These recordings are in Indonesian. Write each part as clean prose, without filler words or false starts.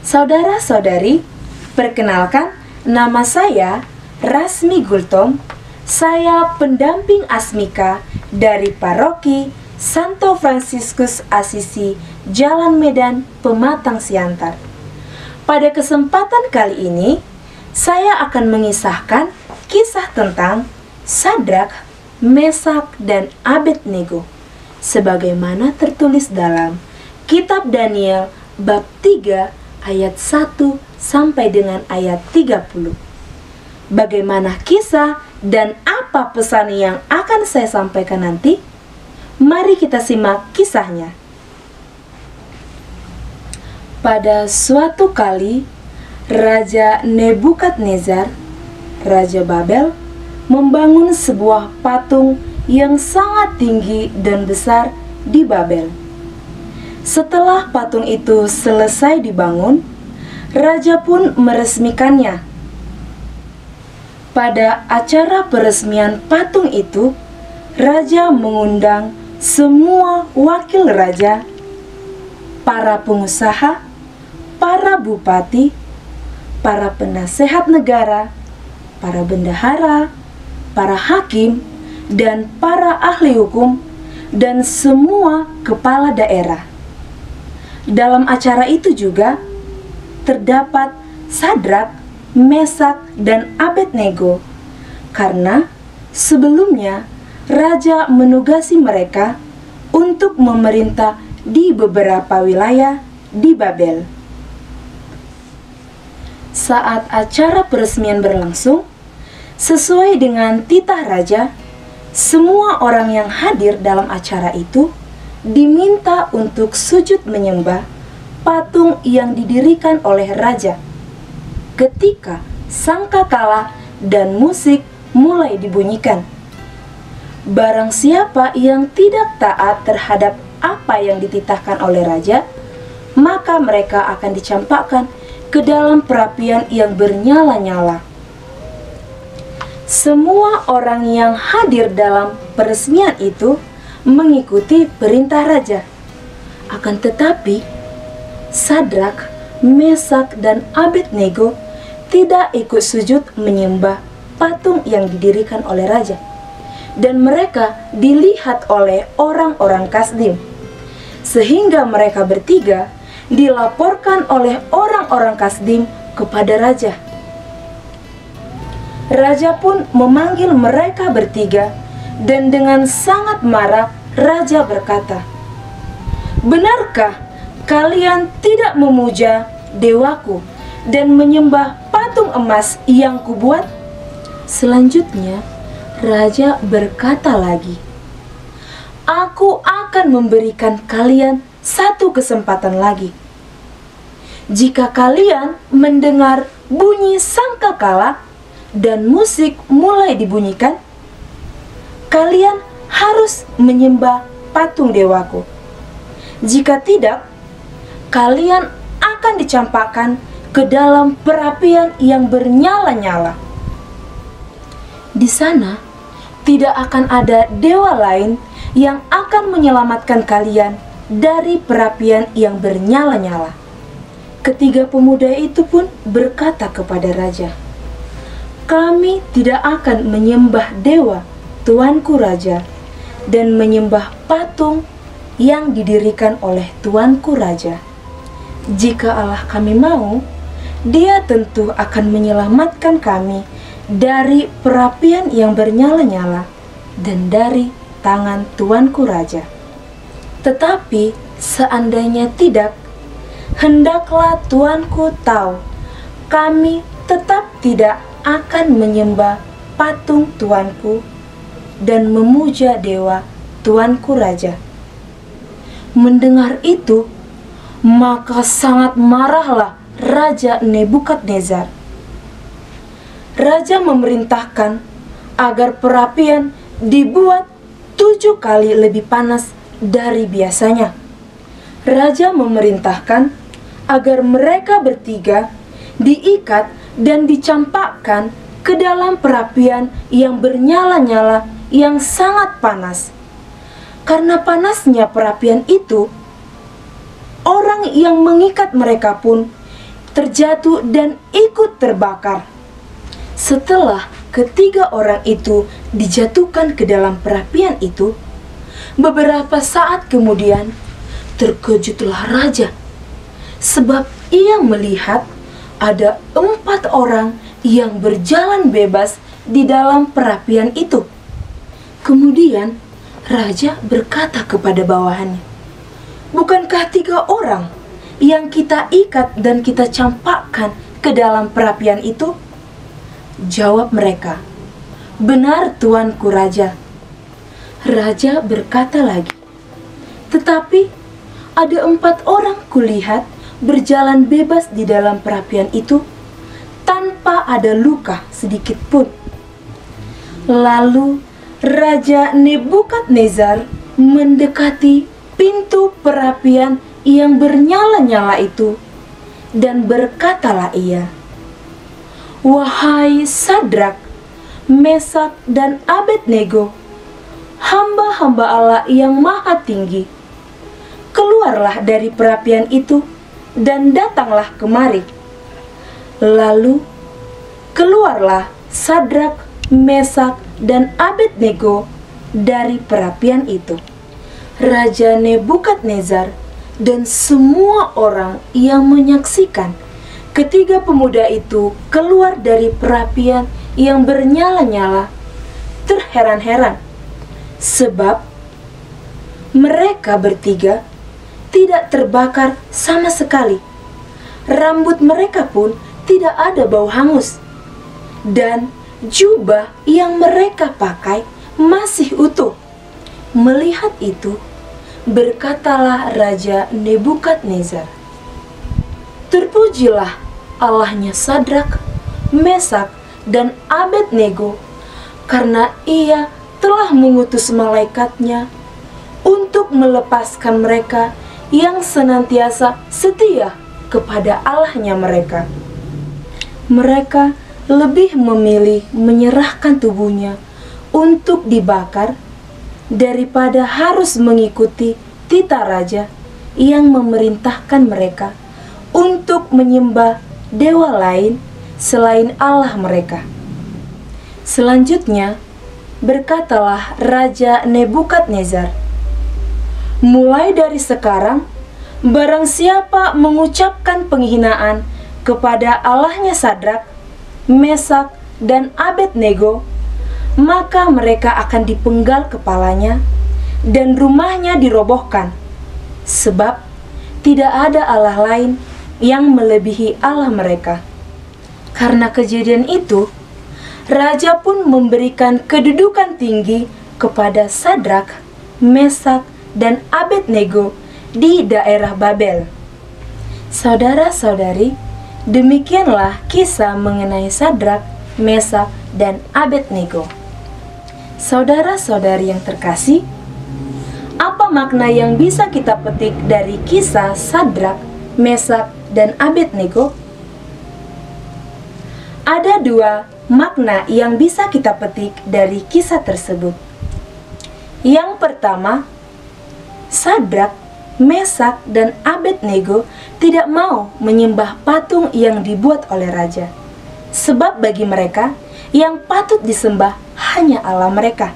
Saudara-saudari, perkenalkan, nama saya Rasmi Gultom. Saya pendamping Asmika dari Paroki Santo Fransiskus Asisi, Jalan Medan, Pematang Siantar. Pada kesempatan kali ini, saya akan mengisahkan kisah tentang Sadrak, Mesak, dan Abednego, sebagaimana tertulis dalam Kitab Daniel bab 3 ayat 1 sampai dengan ayat 30. Bagaimana kisah dan apa pesan yang akan saya sampaikan nanti? Mari kita simak kisahnya. Pada suatu kali, Raja Nebukadnezar, Raja Babel, membangun sebuah patung yang sangat tinggi dan besar di Babel. Setelah patung itu selesai dibangun, Raja pun meresmikannya. Pada acara peresmian patung itu, Raja mengundang semua wakil raja, para pengusaha, para bupati, para penasehat negara, para bendahara, para hakim, dan para ahli hukum, dan semua kepala daerah. Dalam acara itu juga terdapat Sadrak, Mesak, dan Abednego, karena sebelumnya Raja menugasi mereka untuk memerintah di beberapa wilayah di Babel. Saat acara peresmian berlangsung, sesuai dengan titah raja, semua orang yang hadir dalam acara itu diminta untuk sujud menyembah patung yang didirikan oleh raja. Ketika sangkakala dan musik mulai dibunyikan, barang siapa yang tidak taat terhadap apa yang dititahkan oleh raja, maka mereka akan dicampakkan ke dalam perapian yang bernyala-nyala. Semua orang yang hadir dalam peresmian itu mengikuti perintah raja. Akan tetapi, Sadrak, Mesak, dan Abednego tidak ikut sujud menyembah patung yang didirikan oleh raja, dan mereka dilihat oleh orang-orang Kasdim, sehingga mereka bertiga dilaporkan oleh orang-orang Kasdim kepada raja. Raja pun memanggil mereka bertiga, dan dengan sangat marah raja berkata, "Benarkah kalian tidak memuja dewaku dan menyembah patung emas yang kubuat?" Selanjutnya, raja berkata lagi, "Aku akan memberikan kalian satu kesempatan lagi. Jika kalian mendengar bunyi sangkakala dan musik mulai dibunyikan, kalian harus menyembah patung dewaku. Jika tidak, kalian akan dicampakkan ke dalam perapian yang bernyala-nyala. Di sana tidak akan ada dewa lain yang akan menyelamatkan kalian dari perapian yang bernyala-nyala." Ketiga pemuda itu pun berkata kepada raja, "Kami tidak akan menyembah dewa Tuanku Raja dan menyembah patung yang didirikan oleh Tuanku Raja. Jika Allah kami mau, Dia tentu akan menyelamatkan kami dari perapian yang bernyala-nyala dan dari tangan Tuanku Raja. Tetapi seandainya tidak, hendaklah Tuanku tahu, kami tetap tidak akan menyembah patung Tuanku dan memuja dewa Tuanku Raja." Mendengar itu, maka sangat marahlah Raja Nebukadnezar. Raja memerintahkan agar perapian dibuat 7 kali lebih panas dari biasanya. Raja memerintahkan agar mereka bertiga diikat dan dicampakkan ke dalam perapian yang bernyala-nyala yang sangat panas. Karena panasnya perapian itu, orang yang mengikat mereka pun terjatuh dan ikut terbakar. Setelah ketiga orang itu dijatuhkan ke dalam perapian itu, beberapa saat kemudian terkejutlah raja, sebab ia melihat ada 4 orang yang berjalan bebas di dalam perapian itu. Kemudian raja berkata kepada bawahannya, "Bukankah 3 orang yang kita ikat dan kita campakkan ke dalam perapian itu?" Jawab mereka, "Benar, tuanku raja." Raja berkata lagi, "Tetapi ada 4 orang kulihat berjalan bebas di dalam perapian itu tanpa ada luka sedikit pun." Lalu Raja Nebukadnezar mendekati pintu perapian yang bernyala-nyala itu, dan berkatalah ia, "Wahai Sadrak, Mesak, dan Abednego, hamba-hamba Allah yang maha tinggi, keluarlah dari perapian itu dan datanglah kemari." Lalu keluarlah Sadrak, Mesak, dan Abednego dari perapian itu. Raja Nebukadnezar dan semua orang yang menyaksikan ketiga pemuda itu keluar dari perapian yang bernyala-nyala terheran-heran, sebab mereka bertiga tidak terbakar sama sekali. Rambut mereka pun tidak ada bau hangus, dan jubah yang mereka pakai masih utuh. Melihat itu, berkatalah Raja Nebukadnezar, "Terpujilah Allahnya Sadrak, Mesak, dan Abednego, karena ia telah mengutus malaikatnya untuk melepaskan mereka yang senantiasa setia kepada Allahnya mereka. Mereka lebih memilih menyerahkan tubuhnya untuk dibakar daripada harus mengikuti titah raja yang memerintahkan mereka untuk menyembah dewa lain selain Allah mereka." Selanjutnya berkatalah Raja Nebukadnezar, "Mulai dari sekarang, barang siapa mengucapkan penghinaan kepada Allahnya Sadrak, Mesak, dan Abednego, maka mereka akan dipenggal kepalanya dan rumahnya dirobohkan, sebab tidak ada Allah lain yang melebihi Allah mereka." Karena kejadian itu, raja pun memberikan kedudukan tinggi kepada Sadrak, Mesak, dan Abednego di daerah Babel. Saudara-saudari, demikianlah kisah mengenai Sadrak, Mesak, dan Abednego. Saudara-saudari yang terkasih, apa makna yang bisa kita petik dari kisah Sadrak, Mesak, dan Abednego? Ada 2 makna yang bisa kita petik dari kisah tersebut. Yang pertama, Sadrak, Mesak, dan Abednego tidak mau menyembah patung yang dibuat oleh raja, sebab bagi mereka yang patut disembah hanya Allah mereka.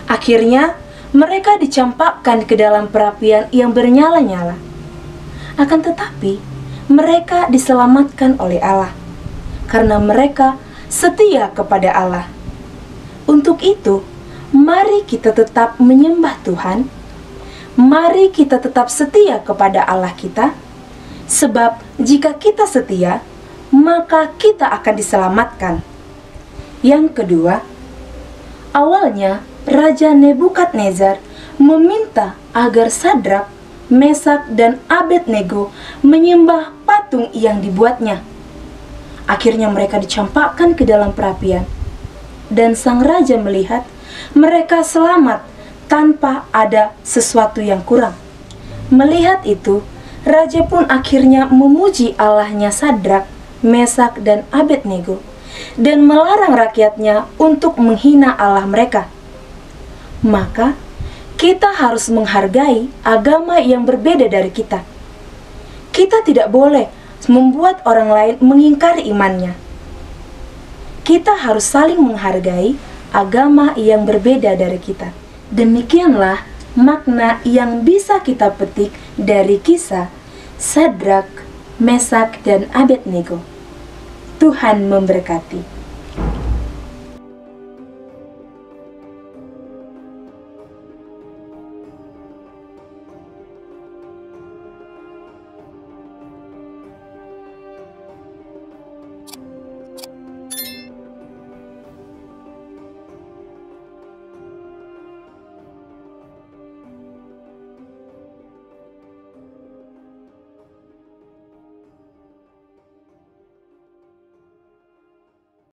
Akhirnya mereka dicampakkan ke dalam perapian yang bernyala-nyala. Akan tetapi mereka diselamatkan oleh Allah karena mereka setia kepada Allah. Untuk itu, mari kita tetap menyembah Tuhan. Mari kita tetap setia kepada Allah kita, sebab jika kita setia, maka kita akan diselamatkan. Yang kedua, awalnya Raja Nebukadnezar meminta agar Sadrak, Mesak, dan Abednego menyembah patung yang dibuatnya. Akhirnya mereka dicampakkan ke dalam perapian, dan sang raja melihat mereka selamat tanpa ada sesuatu yang kurang. Melihat itu, raja pun akhirnya memuji Allahnya Sadrak, Mesak, dan Abednego, dan melarang rakyatnya untuk menghina Allah mereka. Maka kita harus menghargai agama yang berbeda dari kita. Kita tidak boleh membuat orang lain mengingkari imannya. Kita harus saling menghargai agama yang berbeda dari kita. Demikianlah makna yang bisa kita petik dari kisah Sadrak, Mesak, dan Abednego. Tuhan memberkati.